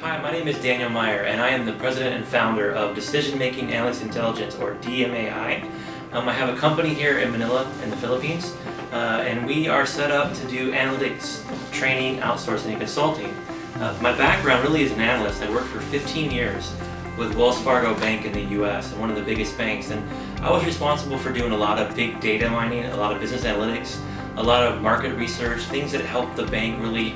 Hi, my name is Daniel Meyer, and I am the president and founder of Decision Making Analytics Intelligence, or DMAI. I have a company here in Manila, in the Philippines, and we are set up to do analytics, training, outsourcing, and consulting. My background really is an analyst. I worked for 15 years with Wells Fargo Bank in the US, and one of the biggest banks, and I was responsible for doing a lot of big data mining, a lot of business analytics, a lot of market research, things that help the bank really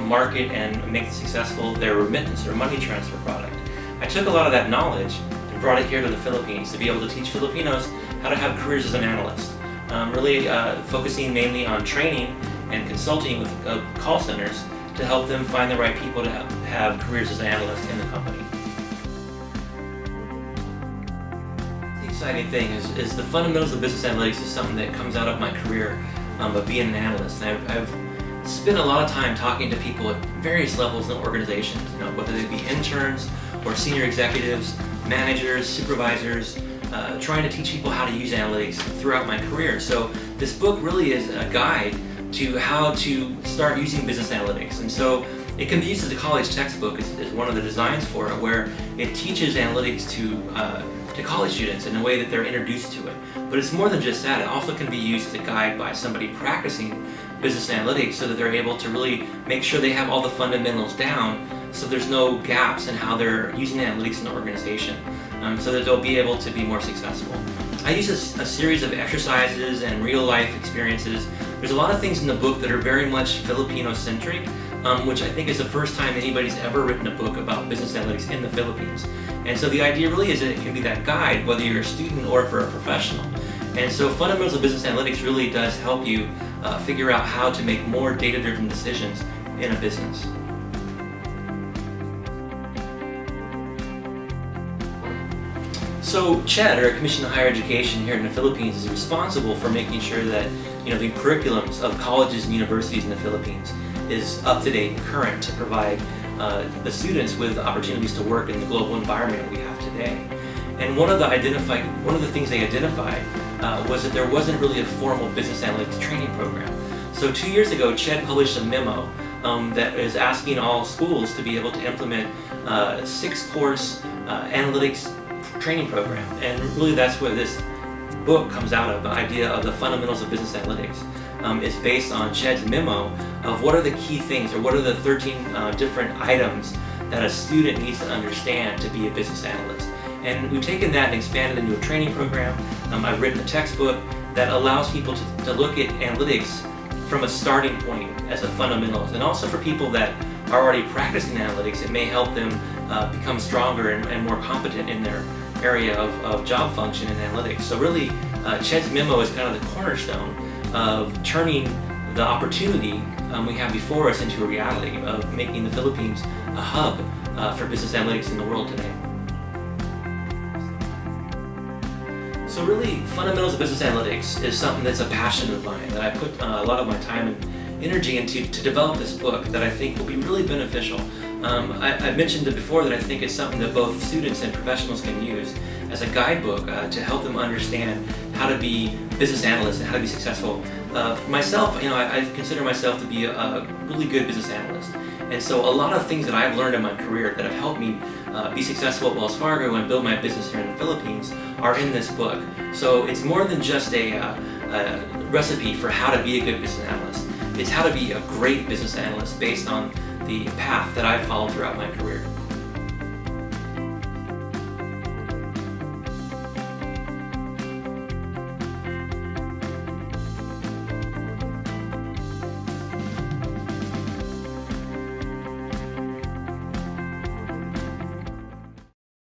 market and make successful their remittance or money transfer product. I took a lot of that knowledge and brought it here to the Philippines to be able to teach Filipinos how to have careers as an analyst, really focusing mainly on training and consulting with call centers to help them find the right people to have careers as an analyst in the company. The exciting thing is the fundamentals of business analytics is something that comes out of my career of being an analyst. And I've spent a lot of time talking to people at various levels in organizations, whether they be interns or senior executives, managers, supervisors, trying to teach people how to use analytics throughout my career. So this book really is a guide to how to start using business analytics. And so it can be used as a college textbook is one of the designs for it, where it teaches analytics to college students in a way that they're introduced to it. But it's more than just that. It also can be used as a guide by somebody practicing business analytics so that they're able to really make sure they have all the fundamentals down so there's no gaps in how they're using analytics in the organization, so that they'll be able to be more successful. I use a series of exercises and real life experiences. There's a lot of things in the book that are very much Filipino-centric, which I think is the first time anybody's ever written a book about business analytics in the Philippines. And so the idea really is that it can be that guide, whether you're a student or for a professional. And so fundamentals of business analytics really does help you figure out how to make more data-driven decisions in a business. So CHED, or Commission on Higher Education here in the Philippines, is responsible for making sure that the curriculums of colleges and universities in the Philippines is up to date and current to provide the students with opportunities to work in the global environment we have today. And one of the things they identified was that there wasn't really a formal business analytics training program. So 2 years ago, CHED published a memo that is asking all schools to be able to implement a 6-course analytics training program. And really that's where this book comes out of. The idea of the fundamentals of business analytics is based on CHED's memo of what are the key things, or what are the 13 different items that a student needs to understand to be a business analyst. And we've taken that and expanded into a training program. I've written a textbook that allows people to look at analytics from a starting point as a fundamentals, and also for people that are already practicing analytics, it may help them become stronger and more competent in their area of job function in analytics. So really, CHED's memo is kind of the cornerstone of turning the opportunity we have before us into a reality of making the Philippines a hub for business analytics in the world today. So really, fundamentals of business analytics is something that's a passion of mine, that I put a lot of my time and energy into to develop this book that I think will be really beneficial. I mentioned it before that I think it's something that both students and professionals can use as a guidebook to help them understand how to be business analysts and how to be successful. For myself, I consider myself to be a really good business analyst. And so a lot of things that I've learned in my career that have helped me be successful at Wells Fargo and build my business here in the Philippines are in this book. So it's more than just a recipe for how to be a good business analyst. It's how to be a great business analyst based on the path that I've followed throughout my career.